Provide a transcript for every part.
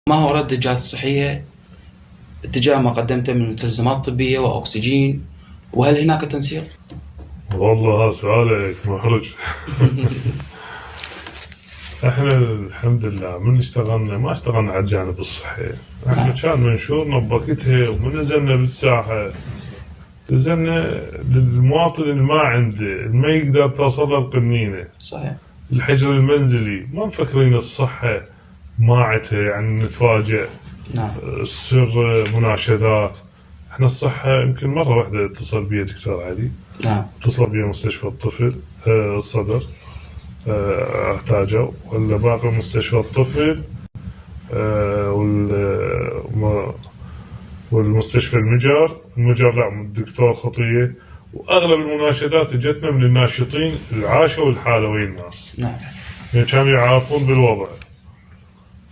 ما هو رد الجهات الصحية اتجاه ما قدمته من مستلزمات طبية وأكسجين، وهل هناك تنسيق؟ والله هذا سؤالك محرج. احنا الحمد لله من اشتغلنا ما اشتغلنا على الجانب الصحي. احنا كان منشورنا بوقتها ومن نزلنا بالساحة نزلنا للمواطن اللي ما عنده، اللي ما يقدر توصل له القنينة، صحيح. الحجر المنزلي. ما مفكرين الصحة ماعتها يعني نتفاجئ نعم. تصير مناشدات. احنا الصحة يمكن مرة واحدة اتصل بي دكتور علي. نعم. اتصل بي مستشفى الطفل الصدر احتاجوا، ولا باقي مستشفى الطفل والمستشفى المجر لا من الدكتور خطية. واغلب المناشدات جتنا من الناشطين اللي عاشوا الحالة ويا الناس. نعم. يعني كانوا يعرفون بالوضع،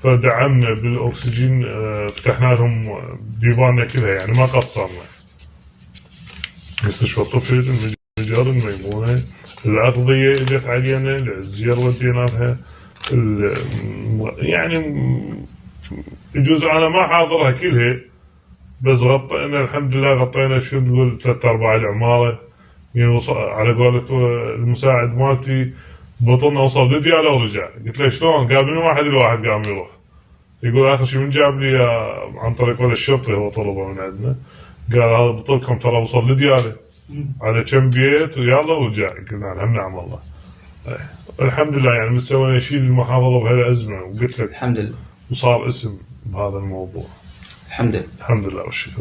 فدعمنا بالاكسجين. فتحنا لهم بيباننا كلها، يعني ما قصرنا. مستشفى الطفل، المجر، الميمونة، الأغذية اجت علينا، الزير ودينا لها. يعني يجوز انا ما حاضرها كلها، بس غطينا الحمد لله، غطينا شو نقول 3/4 العمارة. يعني على قولة المساعد مالتي بطلنا وصل لدياله ورجع. قلت له شلون؟ قال من واحد الواحد قام يروح. يقول اخر شيء من جاب لي عن طريق ولا الشرطي، هو طلبه من عندنا. قال هذا بطلكم ترى وصل لدياله على كم بيت ويلا ورجع. قلنا الحمد نعم والله. الحمد لله يعني متسوينا شيء للمحافظة بهالأزمة، وقلت لك الحمد لله. وصار اسم بهذا الموضوع. الحمد لله. الحمد لله والشكر.